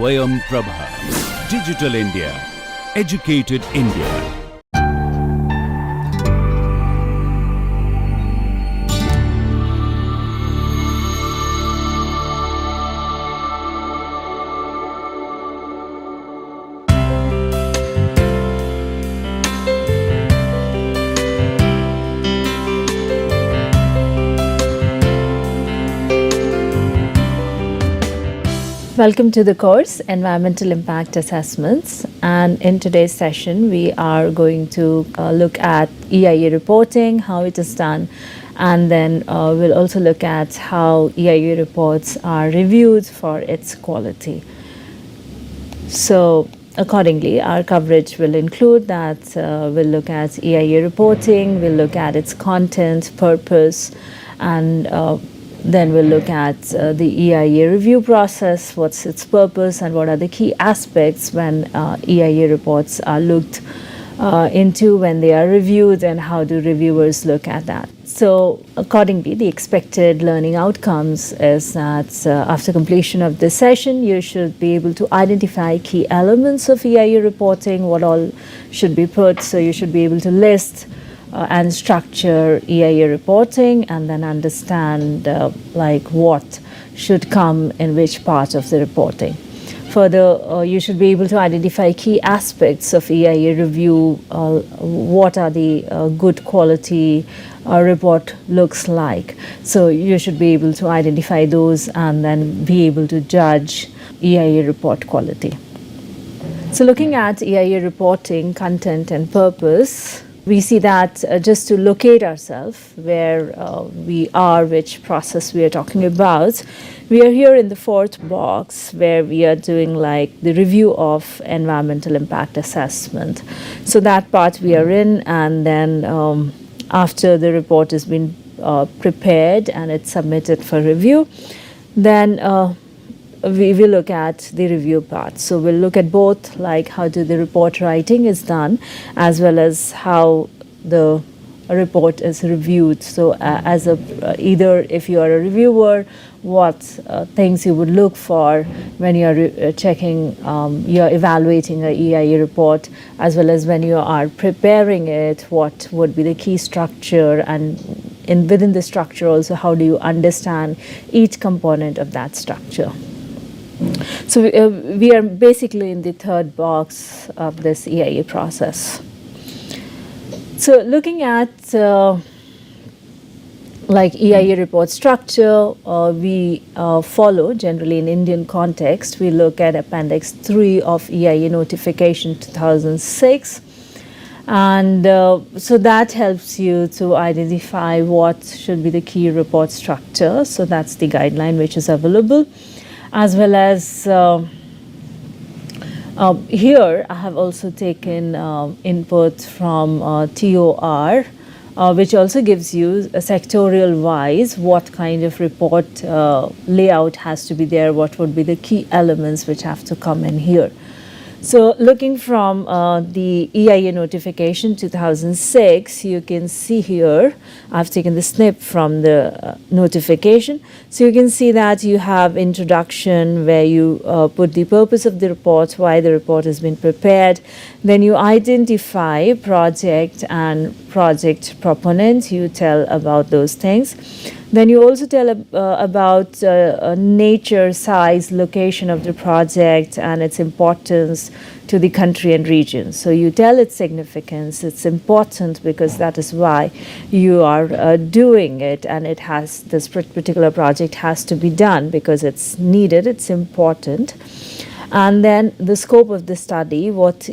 Swayam Prabha. Digital India. Educated India. Welcome to the course Environmental Impact Assessments, and in today's session we are going to look at EIA reporting, how it is done, and then we'll also look at how EIA reports are reviewed for its quality. So accordingly, our coverage will include that we'll look at EIA reporting, we'll look at its content, purpose, and then we'll look at the EIA review process, what's its purpose, and what are the key aspects when EIA reports are looked into when they are reviewed, and how do reviewers look at that. So accordingly, the expected learning outcomes is that after completion of this session, you should be able to identify key elements of EIA reporting, what all should be put. So you should be able to list and structure EIA reporting, and then understand like what should come in which part of the reporting. Further, you should be able to identify key aspects of EIA review, what are the good quality report looks like. So you should be able to identify those and then be able to judge EIA report quality. So looking at EIA reporting content and purpose, we see that just to locate ourselves where we are, which process we are talking about, we are here in the fourth box where we are doing like the review of environmental impact assessment. So that part we are in, and then after the report has been prepared and it's submitted for review, then we will look at the review part. So we'll look at both, like how do the report writing is done, as well as how the report is reviewed. So as a either if you are a reviewer, what things you would look for when you are checking, you're evaluating a EIA report, as well as when you are preparing it, what would be the key structure, and within the structure also, how do you understand each component of that structure. So we are basically in the third box of this EIA process. So looking at like EIA report structure, we follow generally in Indian context. We look at Appendix 3 of EIA Notification 2006. And so that helps you to identify what should be the key report structure. So that's the guideline which is available. As well as here, I have also taken input from TOR, which also gives you a sectorial wise what kind of report layout has to be there, what would be the key elements which have to come in here. So looking from the EIA notification 2006, you can see here, I've taken the snip from the notification. So you can see that you have introduction where you put the purpose of the report, why the report has been prepared. Then you identify project and project proponent, you tell about those things. Then you also tell about nature, size, location of the project, and its importance to the country and region. So you tell its significance, it's important because that is why you are doing it, and it has, this particular project has to be done because it's needed, it's important. And then the scope of the study, what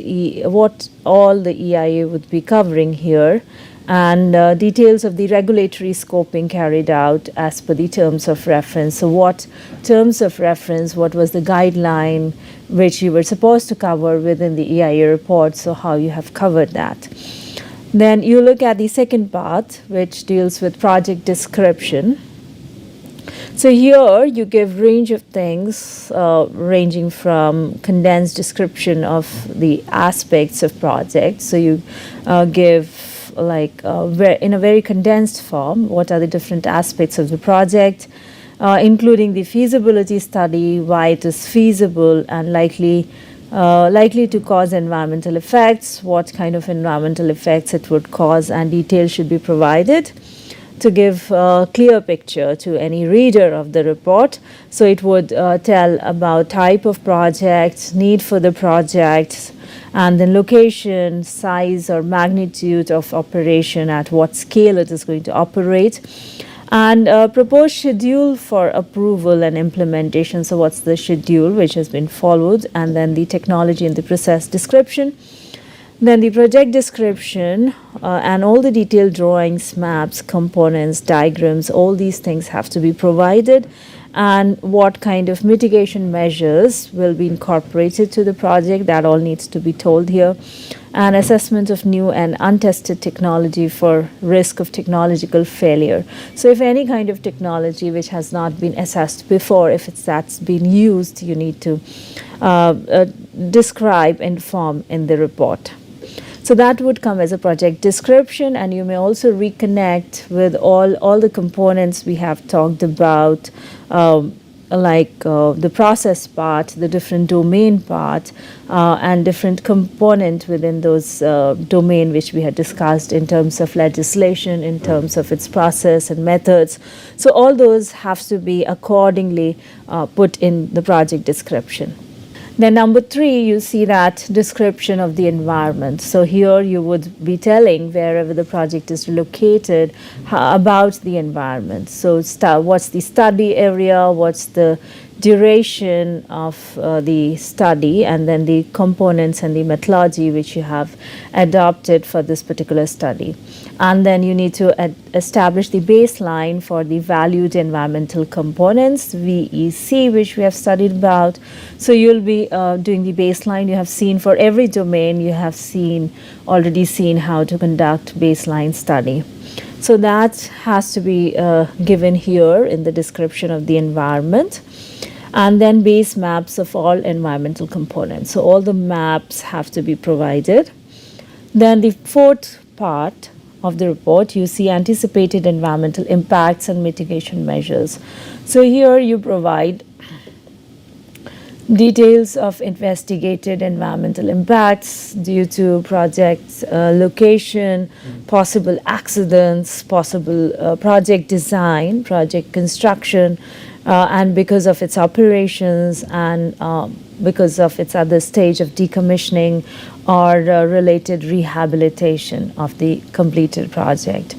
all the EIA would be covering here, and details of the regulatory scoping carried out as per the terms of reference. So what terms of reference, what was the guideline which you were supposed to cover within the EIA report, so how you have covered that. Then you look at the second part, which deals with project description. So here you give range of things ranging from condensed description of the aspects of project. So you give like in a very condensed form, what are the different aspects of the project, including the feasibility study, why it is feasible and likely to cause environmental effects, what kind of environmental effects it would cause, and details should be provided to give a clear picture to any reader of the report. So it would tell about type of project, need for the project, and then location, size or magnitude of operation, at what scale it is going to operate, and proposed schedule for approval and implementation. So what's the schedule which has been followed, and then the technology and the process description. Then the project description and all the detailed drawings, maps, components, diagrams, all these things have to be provided, and what kind of mitigation measures will be incorporated to the project, that all needs to be told here. And assessment of new and untested technology for risk of technological failure. So if any kind of technology which has not been assessed before, if that's been used, you need to describe, inform in the report. So that would come as a project description, and you may also reconnect with all the components we have talked about, like the process part, the different domain part, and different component within those domain which we had discussed in terms of legislation, in terms of its process and methods. So all those have to be accordingly put in the project description. Then number 3, you see that description of the environment. So here you would be telling wherever the project is located about the environment. So what's the study area, what's the duration of the study, and then the components and the methodology which you have adopted for this particular study. And then you need to establish the baseline for the valued environmental components, VEC, which we have studied about. So you'll be doing the baseline. You have seen for every domain, you have already seen how to conduct baseline study. So that has to be given here in the description of the environment. And then base maps of all environmental components. So all the maps have to be provided. Then the 4th part of the report, you see anticipated environmental impacts and mitigation measures. So here you provide details of investigated environmental impacts due to project location, possible accidents, possible project design, project construction, and because of its operations and because of its other stage of decommissioning or related rehabilitation of the completed project.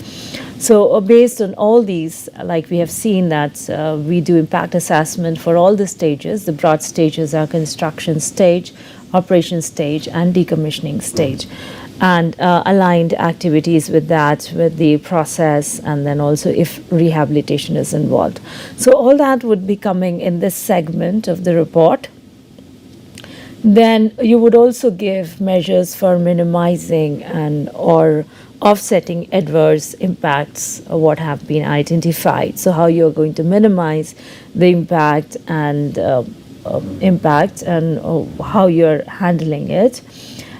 So based on all these, like we have seen that we do impact assessment for all the stages. The broad stages are construction stage, operation stage, and decommissioning stage, and aligned activities with that, with the process, and then also if rehabilitation is involved. So all that would be coming in this segment of the report. Then you would also give measures for minimizing and or offsetting adverse impacts of what have been identified. So how you're going to minimize the impact and how you're handling it.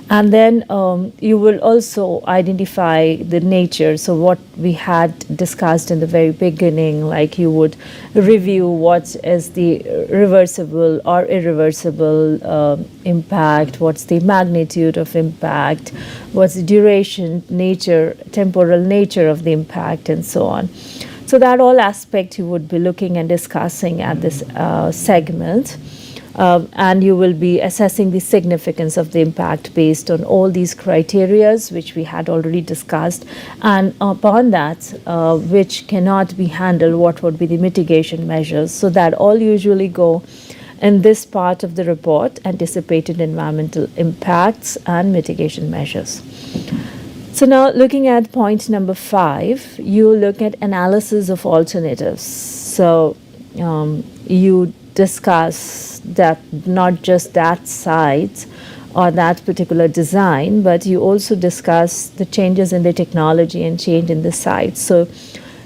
And then you will also identify the nature. So what we had discussed in the very beginning, like you would review what is the reversible or irreversible impact, what's the magnitude of impact, what's the duration, nature, temporal nature of the impact, and so on. So that all aspect you would be looking and discussing at this segment. And you will be assessing the significance of the impact based on all these criterias which we had already discussed, and upon that which cannot be handled, what would be the mitigation measures. So that all usually go in this part of the report, anticipated environmental impacts and mitigation measures. So now looking at point number 5, you look at analysis of alternatives. So you discuss that not just that site or that particular design, but you also discuss the changes in the technology and change in the site. So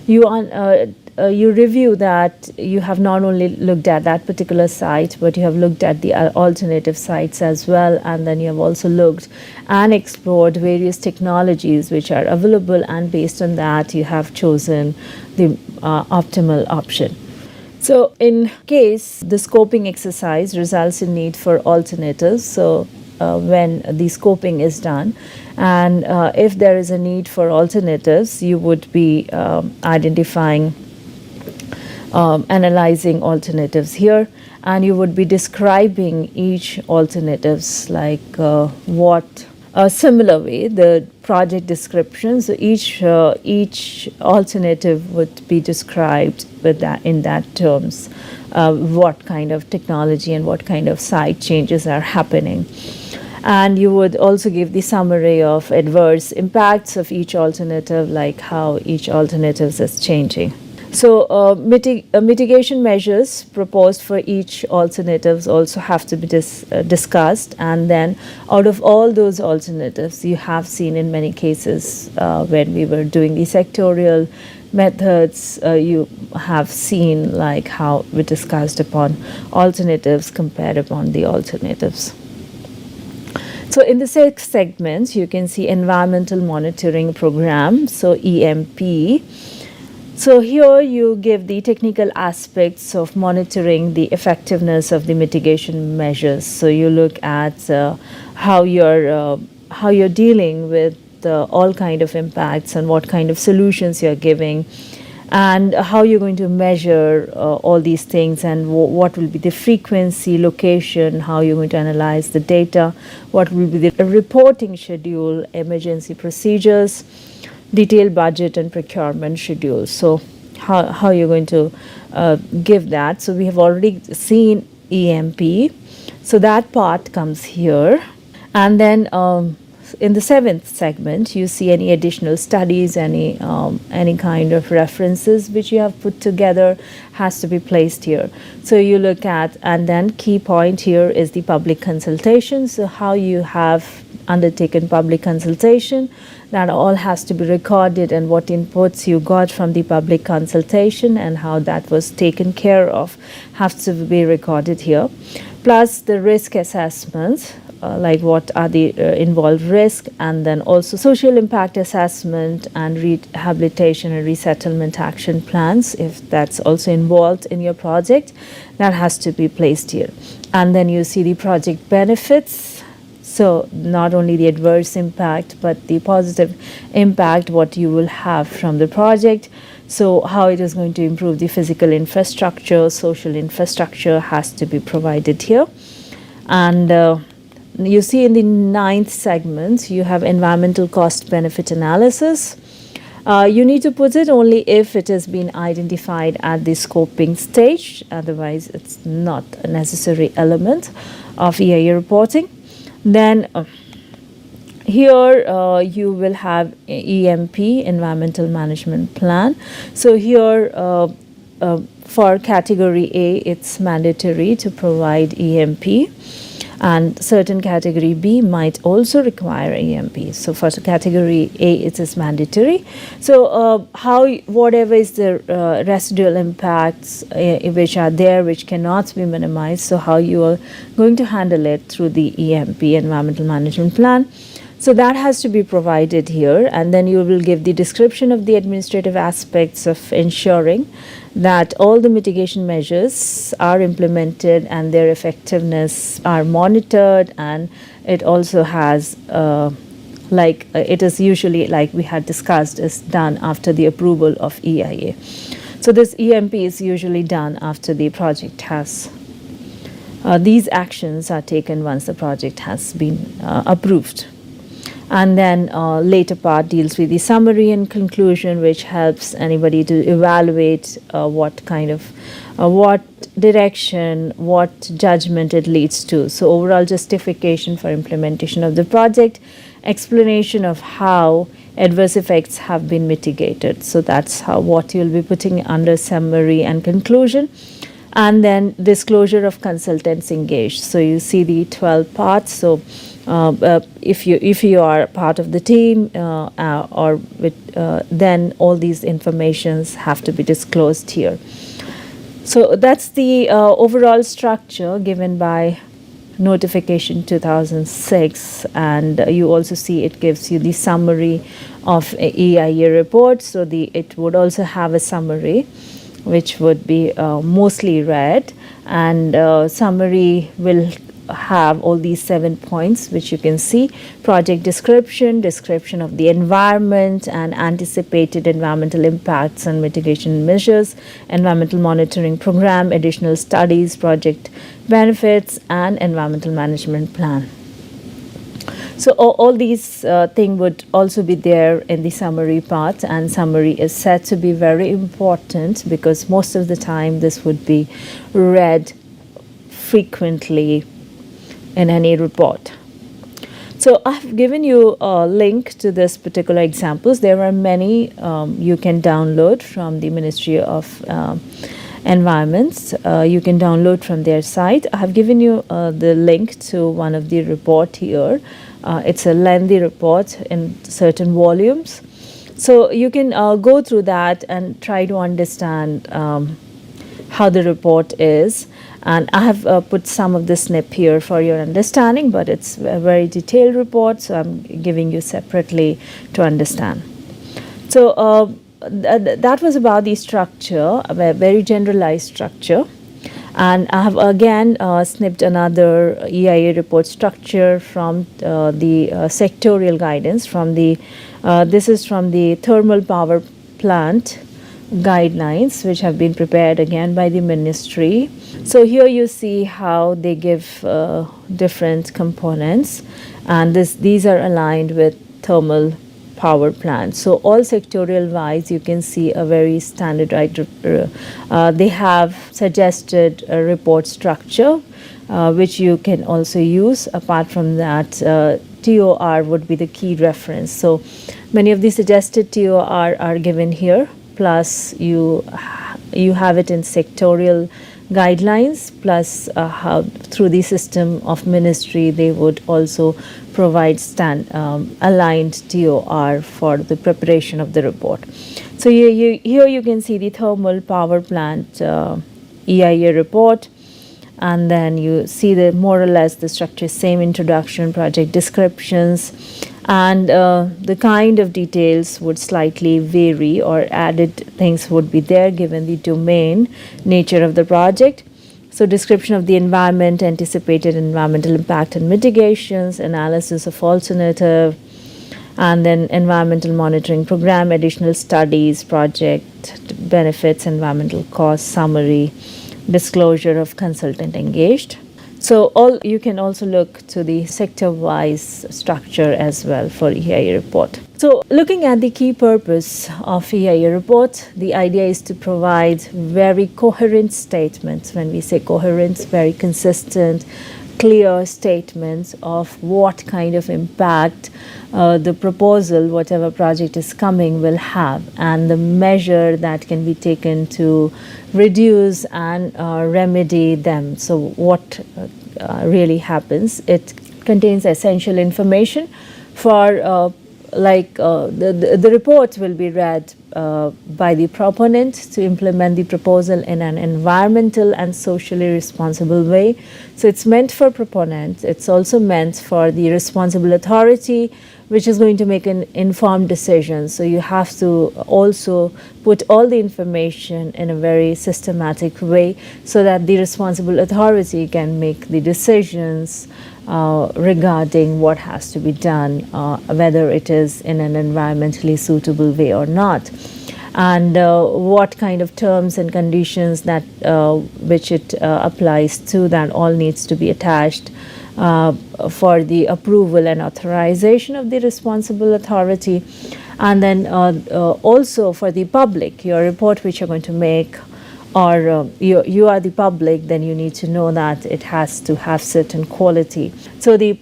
you review that you have not only looked at that particular site, but you have looked at the alternative sites as well, and then you have also looked and explored various technologies which are available, and based on that you have chosen the optimal option. So in case the scoping exercise results in need for alternatives, so when the scoping is done, and if there is a need for alternatives, you would be identifying, analyzing alternatives here, and you would be describing each alternatives like what a similar way the project description. So each alternative would be described with that in that terms, what kind of technology and what kind of site changes are happening. And you would also give the summary of adverse impacts of each alternative, like how each alternative is changing. So mitigation measures proposed for each alternatives also have to be discussed, and then out of all those alternatives, you have seen in many cases when we were doing the sectorial methods, you have seen like how we discussed upon alternatives compared upon the alternatives. So in the 6 segments, you can see environmental monitoring program, so EMP. So here you give the technical aspects of monitoring the effectiveness of the mitigation measures. So you look at how you're dealing with all kind of impacts and what kind of solutions you're giving, and how you're going to measure all these things, and what will be the frequency, location, how you're going to analyze the data, what will be the reporting schedule, emergency procedures, detailed budget and procurement schedules. So how you're going to give that. So we have already seen EMP. So that part comes here. And then in the 7th segment, you see any additional studies, any kind of references which you have put together has to be placed here. So you look at, and then key point here is the public consultation. So how you have undertaken public consultation, that all has to be recorded, and what inputs you got from the public consultation and how that was taken care of has to be recorded here. Plus the risk assessments, like what are the involved risk, and then also social impact assessment and rehabilitation and resettlement action plans, if that's also involved in your project, that has to be placed here. And then you see the project benefits. So not only the adverse impact, but the positive impact, what you will have from the project. So how it is going to improve the physical infrastructure, social infrastructure has to be provided here. And you see in the 9th segment, you have environmental cost benefit analysis. You need to put it only if it has been identified at the scoping stage. Otherwise, it's not a necessary element of EIA reporting. Then here you will have EMP, Environmental Management Plan. So here for category A, it's mandatory to provide EMP, and certain category B might also require EMP. So for category A, it is mandatory. So whatever is the residual impacts which are there, which cannot be minimized, so how you are going to handle it through the EMP, Environmental Management Plan. So that has to be provided here, and then you will give the description of the administrative aspects of ensuring that all the mitigation measures are implemented and their effectiveness are monitored. And it also has it is usually, like we had discussed, is done after the approval of EIA. So this EMP is usually done after the project has these actions are taken once the project has been approved. And then later part deals with the summary and conclusion, which helps anybody to evaluate what kind of what direction, what judgment it leads to. So overall justification for implementation of the project, explanation of how adverse effects have been mitigated. So that's what you'll be putting under summary and conclusion. And then disclosure of consultants engaged. So you see the 12 parts. So if you are part of the team or with, then all these informations have to be disclosed here. So that's the overall structure given by notification 2006, and you also see it gives you the summary of EIA report. So it would also have a summary which would be mostly red, and summary will have all these 7 points which you can see: project description, description of the environment and anticipated environmental impacts and mitigation measures, environmental monitoring program, additional studies, project benefits, and environmental management plan. So all these things would also be there in the summary part, and summary is said to be very important because most of the time this would be read frequently in any report. So I've given you a link to this particular examples. There are many you can download from the Ministry of Environments. You can download from their site. I have given you the link to one of the report here. It's a lengthy report in certain volumes. So you can go through that and try to understand how the report is. And I have put some of the snip here for your understanding, but it's a very detailed report, so I'm giving you separately to understand. So that was about the structure, a very generalized structure. And I have again snipped another EIA report structure from the sectorial guidance from the, this is from the thermal power plant guidelines, which have been prepared again by the ministry. So here you see how they give different components, and these are aligned with thermal power plants. So all sectorial wise you can see a very standardized, they have suggested a report structure which you can also use. Apart from that, TOR would be the key reference. So many of the suggested TOR are given here, plus you have it in sectorial guidelines, plus how through the system of ministry they would also provide aligned TOR for the preparation of the report. So here you can see the thermal power plant EIA report, and then you see the more or less the structure, same introduction, project descriptions, and the kind of details would slightly vary, or added things would be there given the domain nature of the project. So description of the environment, anticipated environmental impact and mitigations, analysis of alternative, and then environmental monitoring program, additional studies, project benefits, environmental costs, summary, disclosure of consultant engaged. So you can also look to the sector-wise structure as well for EIA report. So looking at the key purpose of EIA report, the idea is to provide very coherent statements. When we say coherent, very consistent, clear statements of what kind of impact the proposal, whatever project is coming, will have, and the measure that can be taken to reduce and remedy them. So what really happens? It contains essential information for the report will be read by the proponent to implement the proposal in an environmental and socially responsible way. So it's meant for proponents. It's also meant for the responsible authority, which is going to make an informed decision. So you have to also put all the information in a very systematic way so that the responsible authority can make the decisions regarding what has to be done, whether it is in an environmentally suitable way or not, and what kind of terms and conditions that which it applies to, that all needs to be attached for the approval and authorization of the responsible authority. And then also for the public, your report which you're going to make, or you are the public, then you need to know that it has to have certain quality. So the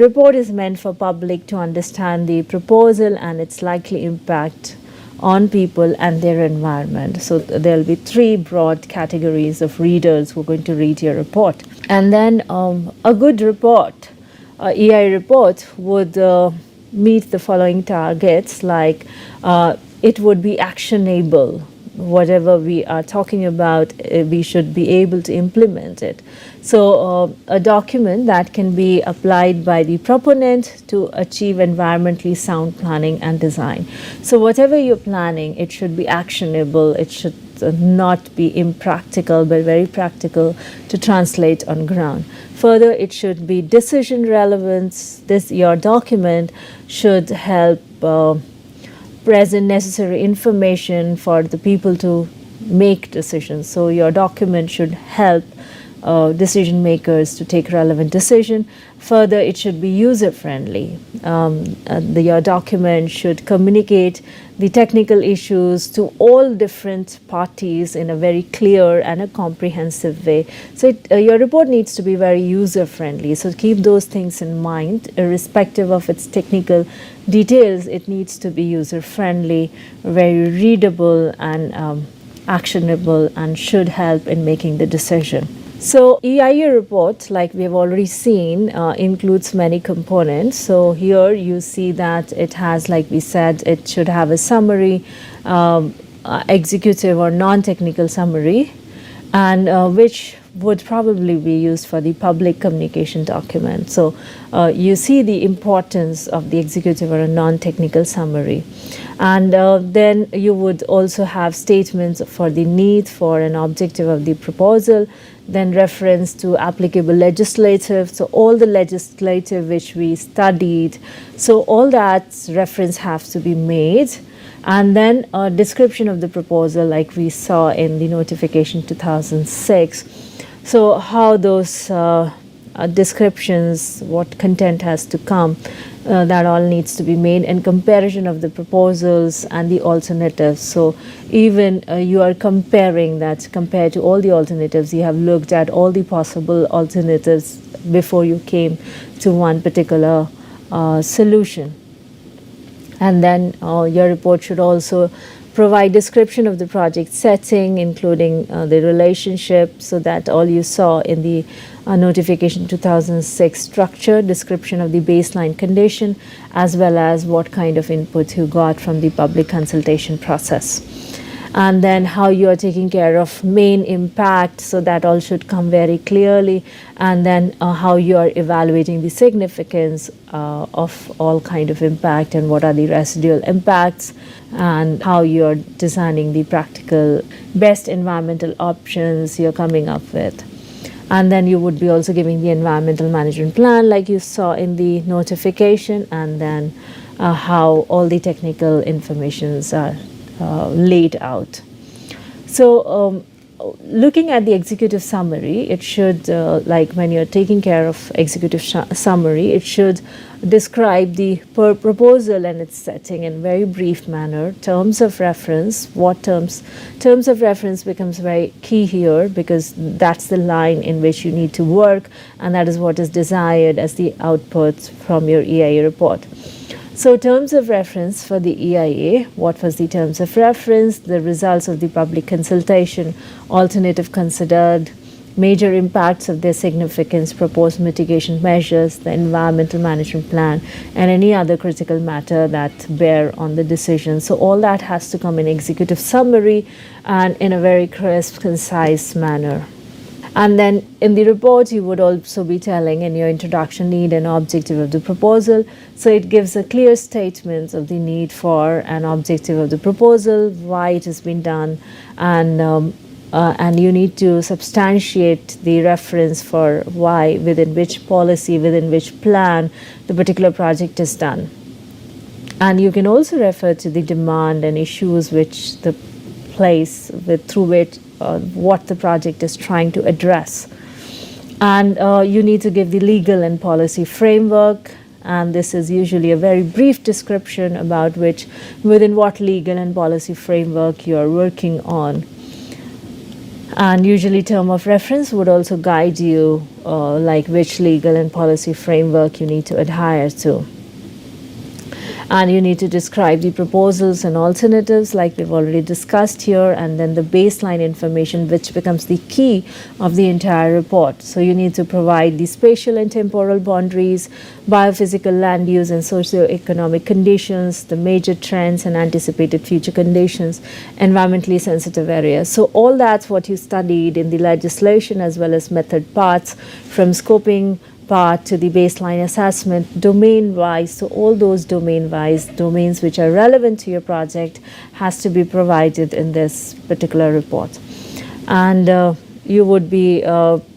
report is meant for public to understand the proposal and its likely impact on people and their environment. So there will be three broad categories of readers who are going to read your report. And then a good report, EI report, would meet the following targets, like it would be actionable. Whatever we are talking about, we should be able to implement it. So a document that can be applied by the proponent to achieve environmentally sound planning and design. So whatever you're planning, it should be actionable. It should not be impractical, but very practical to translate on ground. Further, it should be decision relevance. Your document should help present necessary information for the people to make decisions. So your document should help decision makers to take relevant decision. Further, it should be user friendly. Your document should communicate the technical issues to all different parties in a very clear and a comprehensive way. So your report needs to be very user friendly. So keep those things in mind, irrespective of its technical details. It needs to be user friendly, very readable and actionable, and should help in making the decision. So EIA report, like we have already seen, includes many components. So here you see that it has, like we said, it should have a summary, executive or non-technical summary, and which would probably be used for the public communication document. So you see the importance of the executive or a non-technical summary. And then you would also have statements for the need for an objective of the proposal, then reference to applicable legislative, so all the legislative which we studied, so all that reference have to be made, and then a description of the proposal like we saw in the notification 2006. So how those descriptions, what content has to come, that all needs to be made, and comparison of the proposals and the alternatives. So even you are comparing that, compared to all the alternatives, you have looked at all the possible alternatives before you came to one particular solution. And then your report should also provide description of the project setting, including the relationship, so that all you saw in the notification 2006 structure, description of the baseline condition, as well as what kind of input you got from the public consultation process. And then how you are taking care of main impact, so that all should come very clearly, and then how you are evaluating the significance of all kind of impact, and what are the residual impacts, and how you are designing the practical best environmental options you're coming up with. And then you would be also giving the environmental management plan like you saw in the notification, and then how all the technical informations are laid out. So looking at the executive summary, it should, like when you're taking care of executive summary, it should describe the proposal and its setting in very brief manner, terms of reference, what terms of reference becomes very key here, because that's the line in which you need to work, and that is what is desired as the output from your EIA report. So terms of reference for the EIA, what was the terms of reference, the results of the public consultation, alternative considered, major impacts of their significance, proposed mitigation measures, the environmental management plan, and any other critical matter that bear on the decision. So all that has to come in executive summary and in a very crisp, concise manner. And then in the report, you would also be telling in your introduction need and objective of the proposal. So it gives a clear statement of the need for an objective of the proposal, why it has been done, and you need to substantiate the reference for why, within which policy, within which plan the particular project is done. And you can also refer to the demand and issues which the place through which what the project is trying to address. And you need to give the legal and policy framework, and this is usually a very brief description about within what legal and policy framework you are working on. And usually term of reference would also guide you like which legal and policy framework you need to adhere to. And you need to describe the proposals and alternatives like we've already discussed here, and then the baseline information which becomes the key of the entire report. So you need to provide the spatial and temporal boundaries, biophysical land use and socioeconomic conditions, the major trends and anticipated future conditions, environmentally sensitive areas. So all that's what you studied in the legislation as well as method parts, from scoping part to the baseline assessment domain wise. So all those domains which are relevant to your project has to be provided in this particular report. And you would be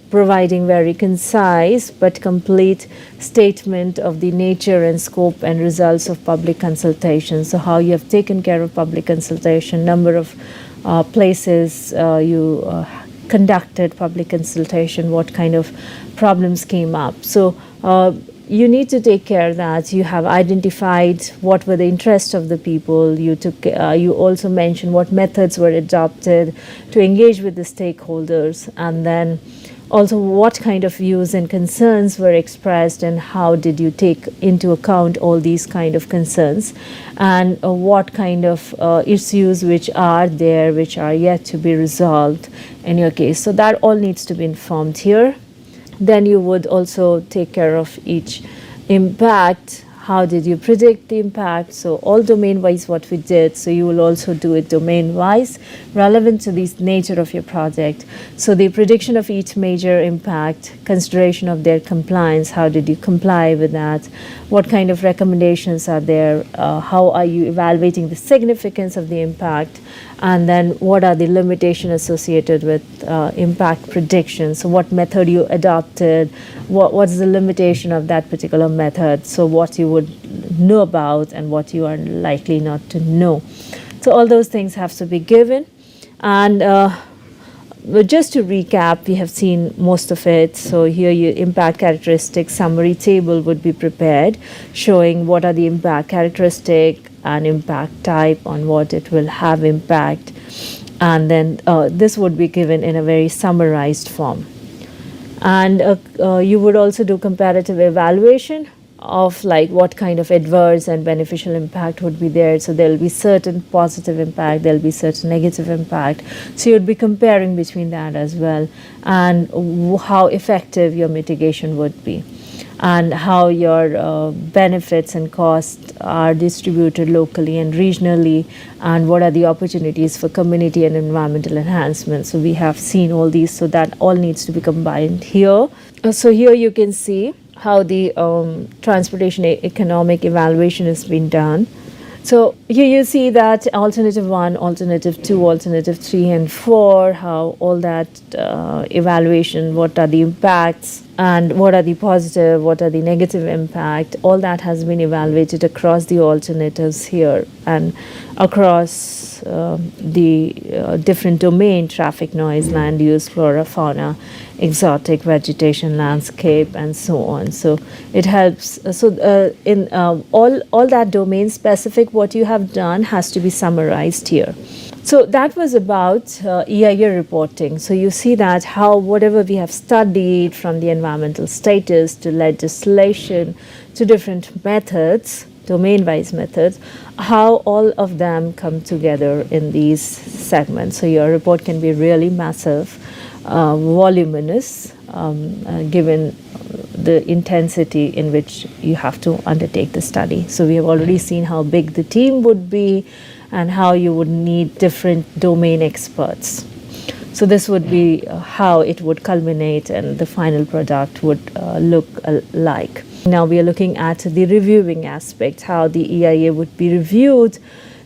providing very concise but complete statement of the nature and scope and results of public consultation. So how you have taken care of public consultation, number of places you conducted public consultation, what kind of problems came up. So you need to take care that you have identified what were the interests of the people. You also mentioned what methods were adopted to engage with the stakeholders, and then also what kind of views and concerns were expressed, and how did you take into account all these kind of concerns, and what kind of issues which are there which are yet to be resolved in your case. So that all needs to be informed here. Then you would also take care of each impact. How did you predict the impact? So all domain wise what we did, so you will also do it domain wise relevant to the nature of your project. So the prediction of each major impact, consideration of their compliance, how did you comply with that, what kind of recommendations are there, how are you evaluating the significance of the impact, and then what are the limitations associated with impact prediction. So what method you adopted, what's the limitation of that particular method, so what you would know about and what you are likely not to know. So all those things have to be given. And but just to recap, we have seen most of it. So here your impact characteristics summary table would be prepared, showing what are the impact characteristic and impact type, on what it will have impact, and then this would be given in a very summarized form. And you would also do comparative evaluation of like what kind of adverse and beneficial impact would be there. So there will be certain positive impact, there will be certain negative impact. So you'd be comparing between that as well, and how effective your mitigation would be, and how your benefits and costs are distributed locally and regionally, and what are the opportunities for community and environmental enhancement. So we have seen all these, so that all needs to be combined here. So here you can see how the transportation economic evaluation has been done. So here you see that alternative 1, alternative 2, alternative 3 and 4, how all that evaluation, what are the impacts and what are the positive, what are the negative impact, all that has been evaluated across the alternatives here and across the different domain: traffic, noise, land use, flora, fauna, exotic vegetation, landscape, and so on. So it helps. In all that domain specific, what you have done has to be summarized here. So that was about EIA reporting. So you see that how whatever we have studied, from the environmental status to legislation to different methods, domain-wise methods, how all of them come together in these segments. So your report can be really massive, voluminous, given the intensity in which you have to undertake the study. So we have already seen how big the team would be and how you would need different domain experts. So this would be how it would culminate and the final product would look like. Now we are looking at the reviewing aspect, how the EIA would be reviewed.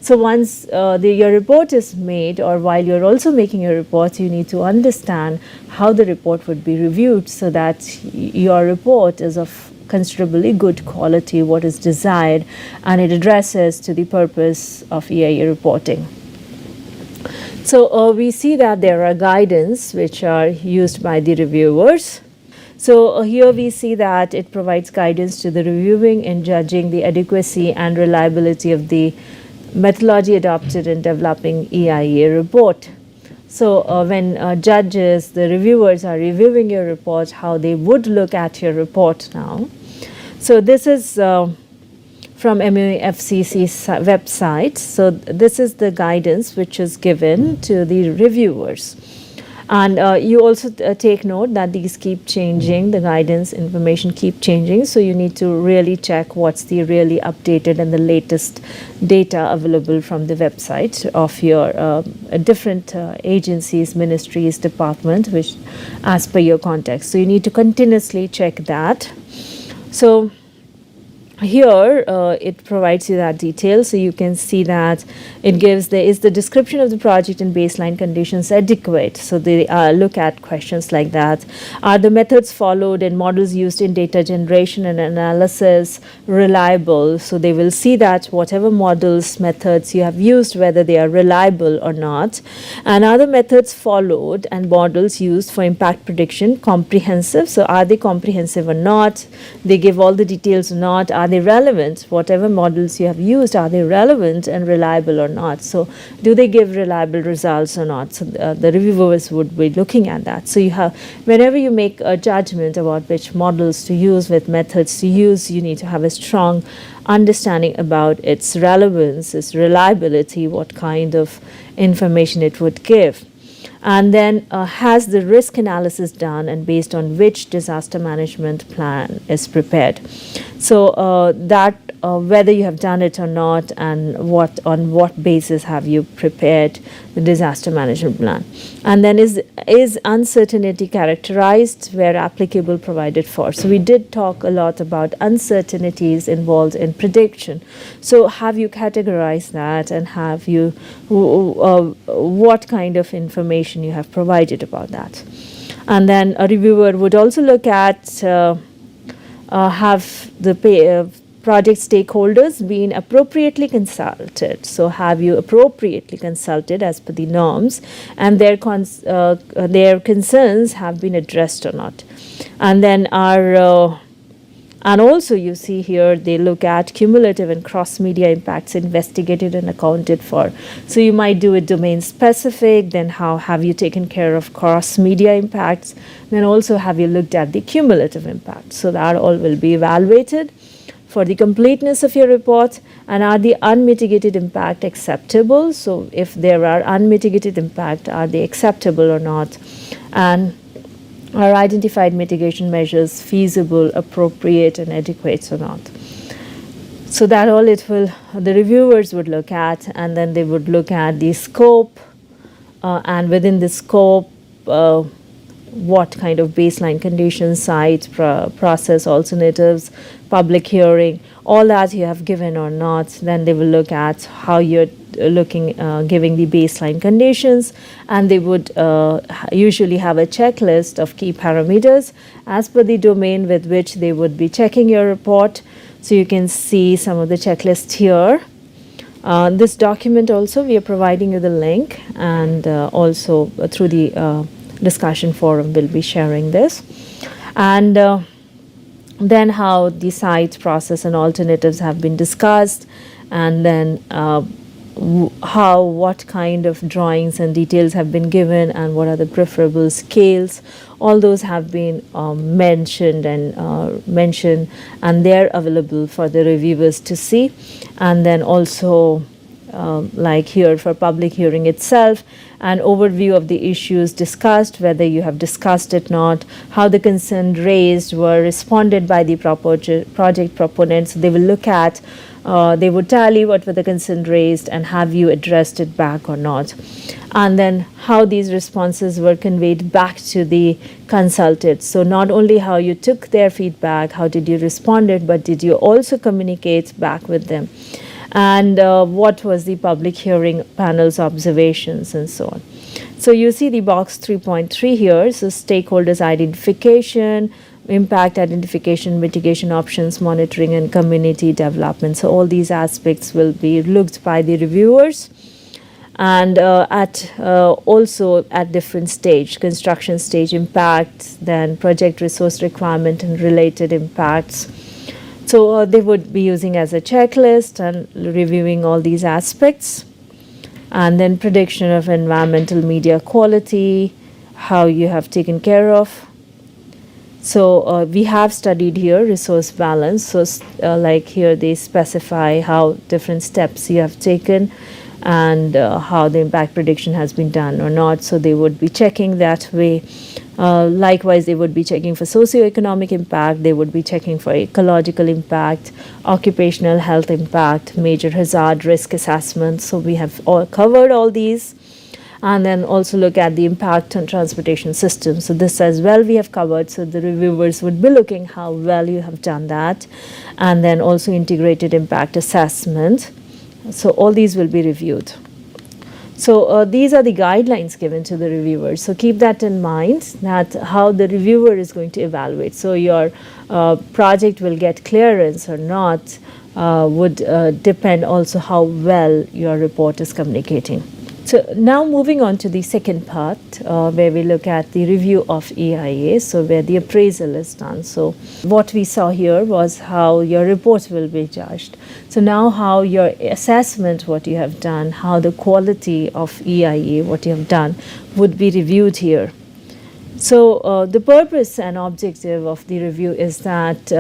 So once your report is made, or while you're also making your report, you need to understand how the report would be reviewed so that your report is of considerably good quality, what is desired, and it addresses to the purpose of EIA reporting. So we see that there are guidance which are used by the reviewers. So here we see that it provides guidance to the reviewing and judging the adequacy and reliability of the methodology adopted in developing EIA report. So when judges, the reviewers are reviewing your report, how they would look at your report now. So this is from MUFCC's website. So this is the guidance which is given to the reviewers. And you also take note that these keep changing, the guidance information keep changing, so you need to really check what's the really updated and the latest data available from the website of your different agencies, ministries, department, which as per your context. So you need to continuously check that. So here it provides you that detail, so you can see that it gives is the description of the project and baseline conditions adequate. So they look at questions like that. Are the methods followed and models used in data generation and analysis reliable? So they will see that whatever models, methods you have used, whether they are reliable or not. And are the methods followed and models used for impact prediction comprehensive? So are they comprehensive or not? They give all the details or not? Are they relevant? Whatever models you have used, are they relevant and reliable or not? So do they give reliable results or not? So the reviewers would be looking at that. So you have, whenever you make a judgment about which models to use, with methods to use, you need to have a strong understanding about its relevance, its reliability, what kind of information it would give. And then has the risk analysis done, and based on which disaster management plan is prepared. So that whether you have done it or not, and on what basis have you prepared the disaster management plan. And then is uncertainty characterized, where applicable provided for. So we did talk a lot about uncertainties involved in prediction. So have you categorized that, and have you what kind of information you have provided about that. And then a reviewer would also look at have the project stakeholders been appropriately consulted. So have you appropriately consulted as per the norms, and their concerns have been addressed or not. And then and also you see here they look at cumulative and cross-media impacts investigated and accounted for. So you might do it domain specific, then how have you taken care of cross-media impacts, then also have you looked at the cumulative impact. So that all will be evaluated for the completeness of your report. And are the unmitigated impact acceptable? So if there are unmitigated impact, are they acceptable or not? And are identified mitigation measures feasible, appropriate, and adequate or not? So that all the reviewers would look at, and then they would look at the scope, and within the scope, what kind of baseline conditions, site, process, alternatives, public hearing, all that you have given or not. Then they will look at how you're giving the baseline conditions, and they would usually have a checklist of key parameters as per the domain with which they would be checking your report. So you can see some of the checklists here. This document also, we are providing you the link, and also through the discussion forum we'll be sharing this. And then how the site, process, and alternatives have been discussed, and then what kind of drawings and details have been given, and what are the preferable scales. All those have been mentioned, and they're available for the reviewers to see. And then also like here for public hearing itself, an overview of the issues discussed, whether you have discussed it or not, how the concerns raised were responded by the project proponents. They will look at, they would tally what were the concerns raised and have you addressed it back or not. And then how these responses were conveyed back to the consulted. So not only how you took their feedback, how did you respond it, but did you also communicate back with them? And what was the public hearing panel's observations, and so on. So you see the box 3.3 here, so stakeholders identification, impact identification, mitigation options, monitoring, and community development. So all these aspects will be looked by the reviewers. And also at different stage, construction stage impact, then project resource requirement and related impacts. So they would be using as a checklist and reviewing all these aspects. And then prediction of environmental media quality, how you have taken care of. So we have studied here resource balance. So like here they specify how different steps you have taken and how the impact prediction has been done or not. So they would be checking that way. Likewise, they would be checking for socioeconomic impact, they would be checking for ecological impact, occupational health impact, major hazard risk assessment. So we have all covered all these. And then also look at the impact on transportation system. So this as well we have covered. So the reviewers would be looking how well you have done that. And then also integrated impact assessment. So all these will be reviewed. So these are the guidelines given to the reviewers. So keep that in mind, that how the reviewer is going to evaluate. So your project will get clearance or not would depend also how well your report is communicating. So now moving on to the second part where we look at the review of EIA, so where the appraisal is done. So what we saw here was how your report will be judged. So now how your assessment, what you have done, how the quality of EIA, what you have done, would be reviewed here. So the purpose and objective of the review is that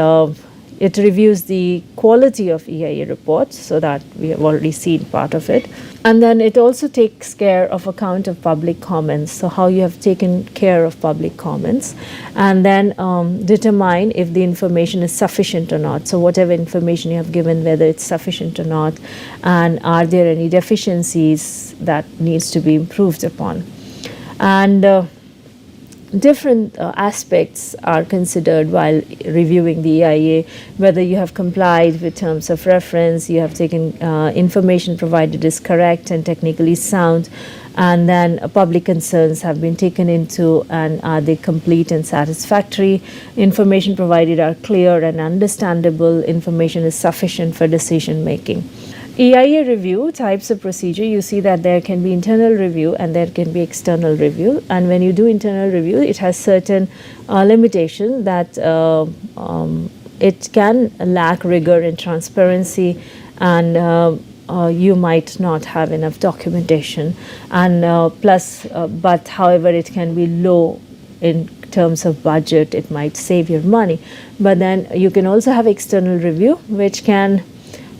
it reviews the quality of EIA reports, so that we have already seen part of it. And then it also takes care of account of public comments, so how you have taken care of public comments, and then determine if the information is sufficient or not. So whatever information you have given, whether it's sufficient or not, and are there any deficiencies that needs to be improved upon. And different aspects are considered while reviewing the EIA, whether you have complied with terms of reference, you have taken information provided is correct and technically sound, and then public concerns have been taken into, and are they complete and satisfactory, information provided are clear and understandable, information is sufficient for decision making. EIA review types of procedure, you see that there can be internal review and there can be external review. And when you do internal review, it has certain limitations that it can lack rigor and transparency, and you might not have enough documentation. And but however, it can be low in terms of budget, it might save your money. But then you can also have external review, which can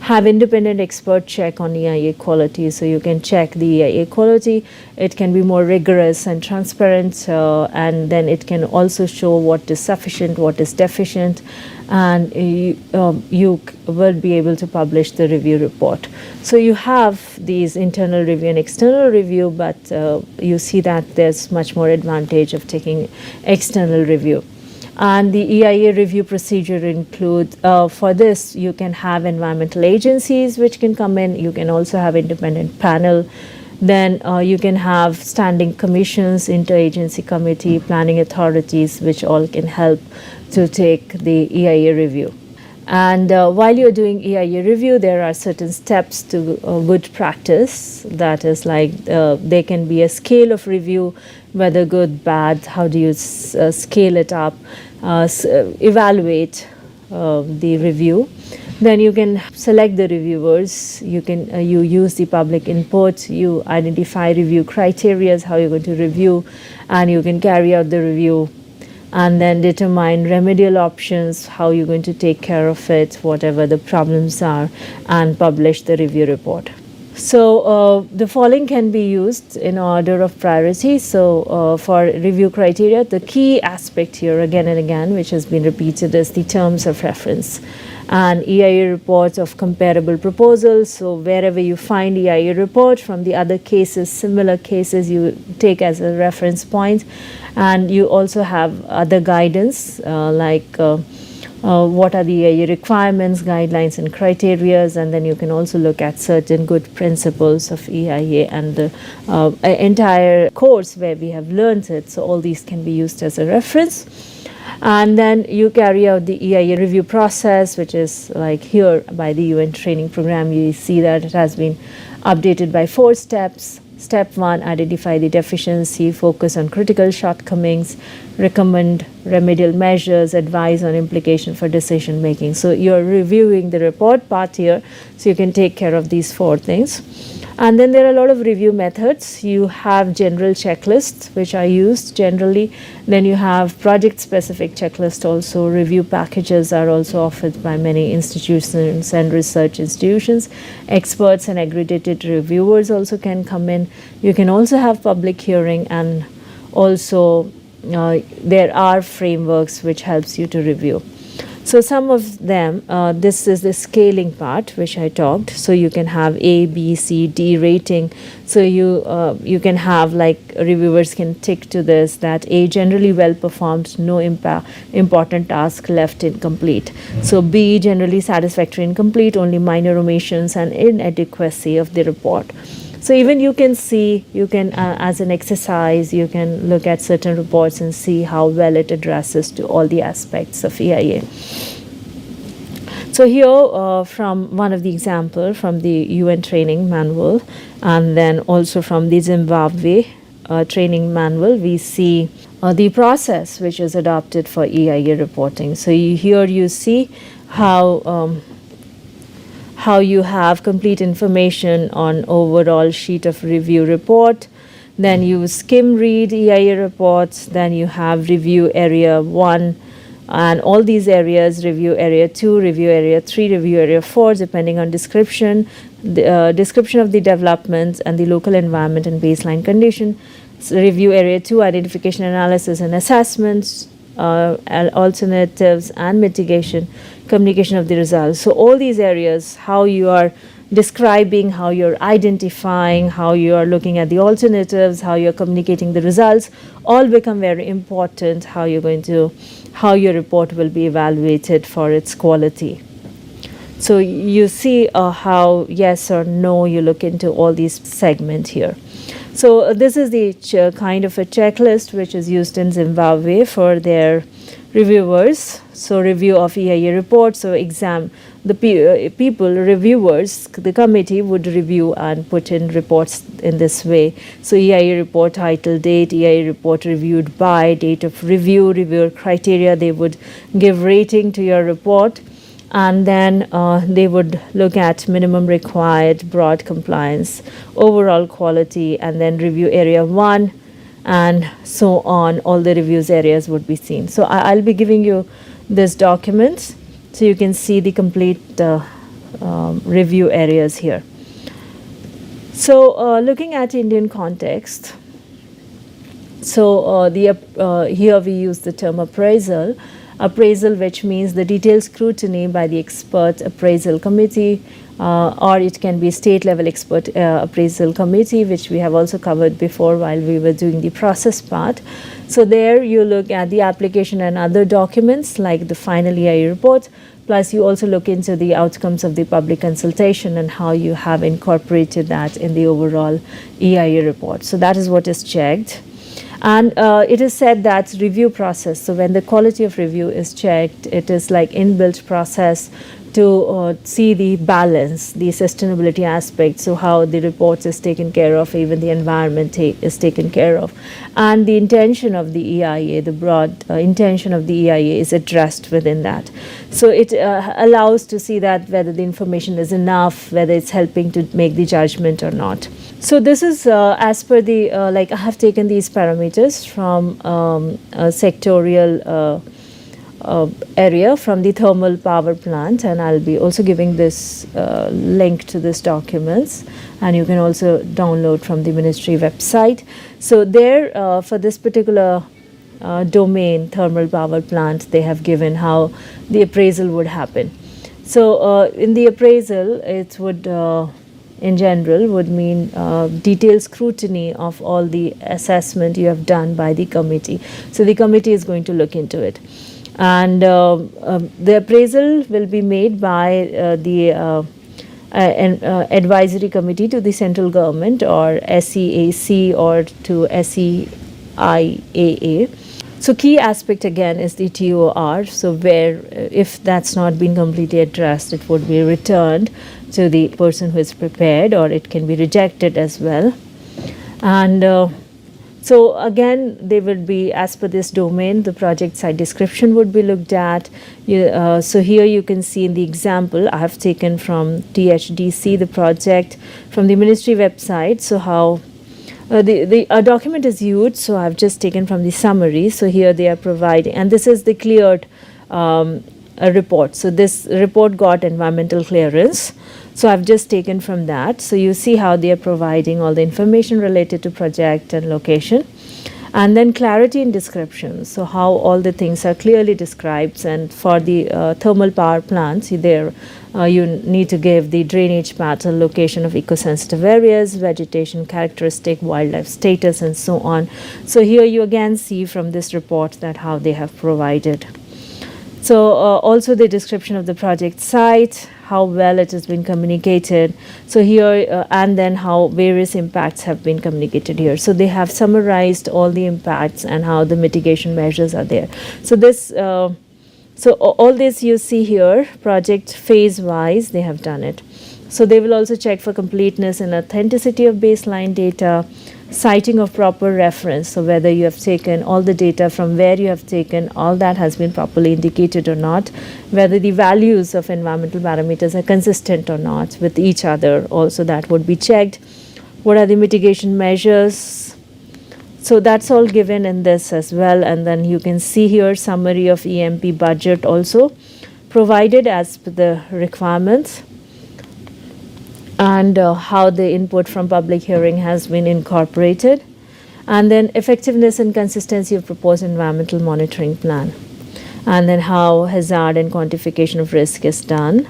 have independent expert check on EIA quality. So you can check the EIA quality. It can be more rigorous and transparent, and then it can also show what is sufficient, what is deficient, and you will be able to publish the review report. So you have these internal review and external review, but you see that there's much more advantage of taking external review. And the EIA review procedure include, for this, you can have environmental agencies which can come in, you can also have independent panel, then you can have standing commissions, interagency committee, planning authorities, which all can help to take the EIA review. And while you're doing EIA review, there are certain steps to good practice. That is like there can be a scale of review, whether good, bad, how do you scale it up, evaluate the review. Then you can select the reviewers, you can you use the public input, you identify review criteria, how you're going to review, and you can carry out the review, and then determine remedial options, how you're going to take care of it, whatever the problems are, and publish the review report. So the following can be used in order of priority. So for review criteria, the key aspect here again and again, which has been repeated, is the terms of reference and EIA reports of comparable proposals. So wherever you find EIA report from the other cases, similar cases, you take as a reference point. And you also have other guidance like what are the EIA requirements, guidelines and criterias, and then you can also look at certain good principles of EIA and the entire course where we have learned it. So all these can be used as a reference. And then you carry out the EIA review process, which is like here by the UN training program. You see that it has been updated by 4 steps. Step 1, identify the deficiency, focus on critical shortcomings, recommend remedial measures, advice on implication for decision making. So you're reviewing the report part here, so you can take care of these 4 things. And then there are a lot of review methods. You have general checklists, which are used generally. Then you have project-specific checklists also. Review packages are also offered by many institutions and research institutions. Experts and accredited reviewers also can come in. You can also have public hearing, and also there are frameworks which helps you to review. So some of them, this is the scaling part which I talked. So you can have A, B, C, D rating. So you can have, like, reviewers can tick to this, that A, generally well performed, no important task left incomplete. So B, generally satisfactory, incomplete, only minor omissions and inadequacy of the report. So even you can see, you can as an exercise, you can look at certain reports and see how well it addresses to all the aspects of EIA. So here from one of the example from the UN training manual, and then also from the Zimbabwe training manual, we see the process which is adopted for EIA reporting. So here you see how you have complete information on overall sheet of review report. Then you skim read EIA reports. Then you have review area 1 and all these areas, review area 2, review area 3, review area 4, depending on description, the description of the developments and the local environment and baseline condition. So review area 2, identification, analysis and assessments, alternatives and mitigation, communication of the results. So all these areas, how you are describing, how you're identifying, how you are looking at the alternatives, how you're communicating the results, all become very important, how your report will be evaluated for its quality. So you see how yes or no, you look into all these segments here. So this is the kind of a checklist which is used in Zimbabwe for their reviewers. So review of EIA report. So reviewers, the committee would review and put in reports in this way. So EIA report title, date, EIA report reviewed by, date of review, reviewer criteria. They would give rating to your report. And then they would look at minimum required, broad compliance, overall quality, and then review area 1, and so on. All the reviews areas would be seen. So I'll be giving you this document so you can see the complete review areas here. So looking at Indian context, so here we use the term appraisal, which means the detailed scrutiny by the expert appraisal committee, or it can be state level expert appraisal committee, which we have also covered before while we were doing the process part. So there you look at the application and other documents like the final EIA report, plus you also look into the outcomes of the public consultation and how you have incorporated that in the overall EIA report. So that is what is checked. And it is said that review process, so when the quality of review is checked, it is like inbuilt process to see the balance, the sustainability aspect, so how the report is taken care of, even the environment is taken care of. And the intention of the EIA, the broad intention of the EIA is addressed within that. So it allows to see that whether the information is enough, whether it's helping to make the judgment or not. So this is as per the, like I have taken these parameters from a sectorial area from the thermal power plant, and I'll be also giving this link to this documents, and you can also download from the ministry website. So there for this particular domain, thermal power plant, they have given how the appraisal would happen. So in the appraisal, it would in general would mean detailed scrutiny of all the assessment you have done by the committee. So the committee is going to look into it. And the appraisal will be made by the advisory committee to the central government, or SEAC, or to SEIAA. So key aspect again is the TOR. So where if that's not been completely addressed, it would be returned to the person who is prepared, or it can be rejected as well. And So again, they would be, as per this domain, the project site description would be looked at. So here you can see in the example, I have taken from THDC, the project, from the ministry website. So how the document is huge, so I've just taken from the summary. So here they are providing, and this is the cleared a report. So this report got environmental clearance. So I've just taken from that. So you see how they are providing all the information related to project and location. And then clarity in description. So how all the things are clearly described. And for the thermal power plants, there you need to give the drainage pattern, location of eco-sensitive areas, vegetation characteristic, wildlife status, and so on. So here you again see from this report that how they have provided. So also the description of the project site, how well it has been communicated. So here and then how various impacts have been communicated here. So they have summarized all the impacts and how the mitigation measures are there. So this, all this you see here, project phase wise, they have done it. So they will also check for completeness and authenticity of baseline data, citing of proper reference, so whether you have taken all the data from where you have taken, all that has been properly indicated or not, whether the values of environmental parameters are consistent or not with each other, also that would be checked. What are the mitigation measures? So that's all given in this as well. And then you can see here summary of EMP budget also provided as per the requirements, and how the input from public hearing has been incorporated, and then effectiveness and consistency of proposed environmental monitoring plan, and then how hazard and quantification of risk is done.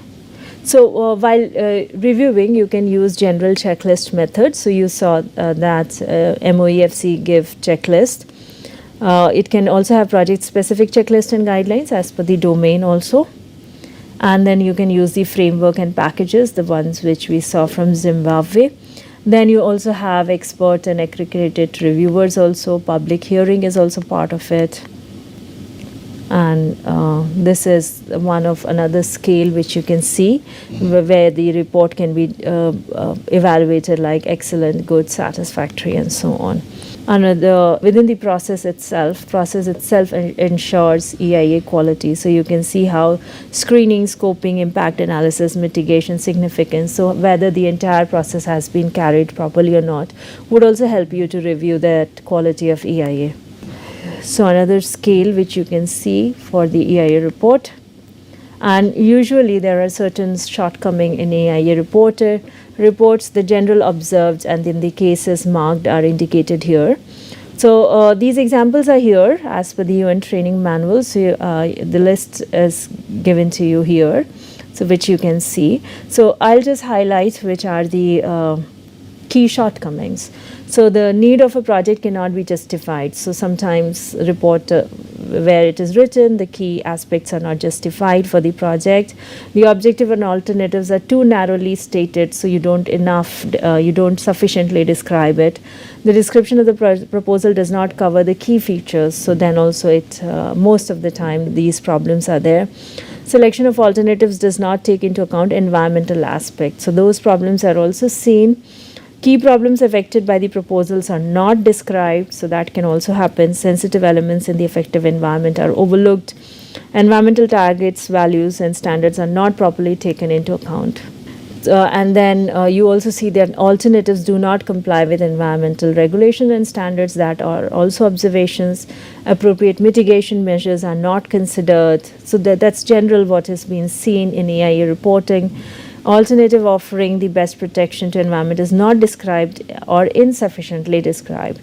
So while reviewing, you can use general checklist method. So you saw that MOEFC give checklist. It can also have project specific checklist and guidelines as per the domain also. And then you can use the framework and packages, the ones which we saw from Zimbabwe. Then you also have expert and accredited reviewers also. Public hearing is also part of it. And this is one of another scale which you can see where the report can be evaluated like excellent, good, satisfactory, and so on. Within the process itself ensures EIA quality. So you can see how screening, scoping, impact analysis, mitigation, significance, so whether the entire process has been carried properly or not, would also help you to review that quality of EIA. So another scale which you can see for the EIA report. And usually there are certain shortcomings in EIA reports, the general observed and then the cases marked are indicated here. So these examples are here as per the UN training manual. So the list is given to you here, so which you can see. So I'll just highlight which are the key shortcomings. So the need of a project cannot be justified. So sometimes report where it is written, the key aspects are not justified for the project. The objective and alternatives are too narrowly stated, so you don't sufficiently describe it. The description of the proposal does not cover the key features. So then also most of the time these problems are there. Selection of alternatives does not take into account environmental aspects. So those problems are also seen. Key problems affected by the proposals are not described, so that can also happen. Sensitive elements in the effective environment are overlooked. Environmental targets, values, and standards are not properly taken into account. And then you also see that alternatives do not comply with environmental regulation and standards. That are also observations. Appropriate mitigation measures are not considered. So that's general what has been seen in EIA reporting. Alternative offering the best protection to environment is not described or insufficiently described.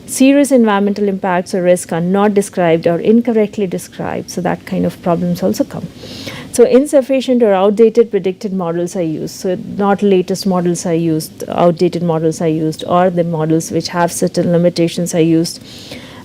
Serious environmental impacts or risks are not described or incorrectly described. So that kind of problems also come. So insufficient or outdated predicted models are used. So not latest models are used, outdated models are used, or the models which have certain limitations are used.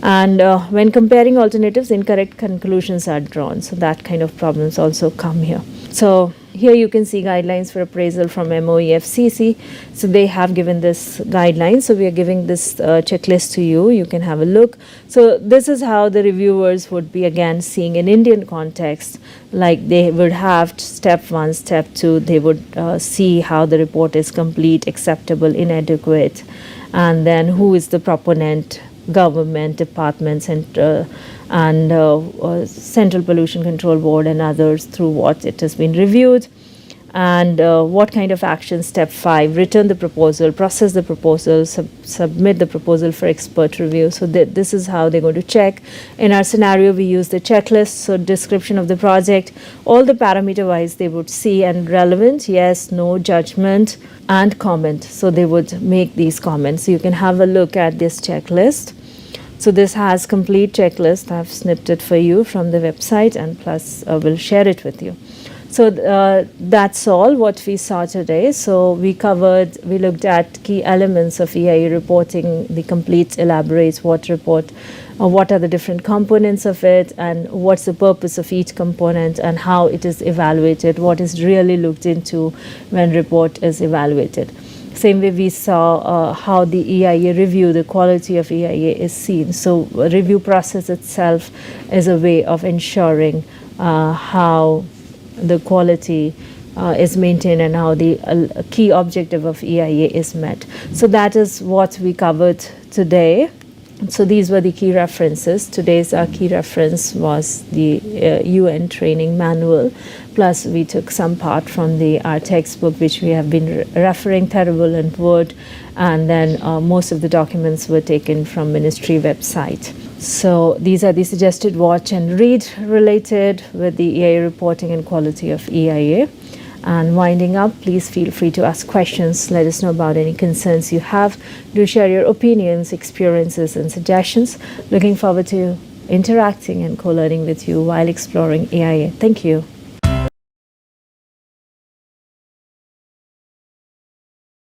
And when comparing alternatives, incorrect conclusions are drawn. So that kind of problems also come here. So here you can see guidelines for appraisal from MOEFCC. So they have given this guideline. So we are giving this checklist to you. You can have a look. So this is how the reviewers would be again seeing in Indian context. Like they would have step 1, step 2. They would see how the report is complete, acceptable, inadequate, and then who is the proponent, government departments and Central Pollution Control Board and others through what it has been reviewed. And what kind of action? Step 5, return the proposal, process the proposal, submit the proposal for expert review. So this is how they're going to check. In our scenario, we use the checklist, so description of the project, all the parameter wise they would see, and relevant, yes, no, judgment, and comment. So they would make these comments. So you can have a look at this checklist. So this has complete checklist. I've snipped it for you from the website, and plus we'll share it with you. So that's all what we saw today. So we looked at key elements of EIA reporting, the complete elaborates what report, what are the different components of it, and what's the purpose of each component, and how it is evaluated, what is really looked into when report is evaluated. Same way we saw how the EIA review, the quality of EIA is seen. So review process itself is a way of ensuring how the quality is maintained and how the key objective of EIA is met. So that is what we covered today. So these were the key references. Today's key reference was the UN training manual, plus we took some part from our textbook, which we have been referring, Terrible and Word, and then most of the documents were taken from ministry website. So these are the suggested watch and read related with the EIA reporting and quality of EIA. And winding up, please feel free to ask questions. Let us know about any concerns you have. Do share your opinions, experiences, and suggestions. Looking forward to interacting and co-learning with you while exploring EIA. Thank you.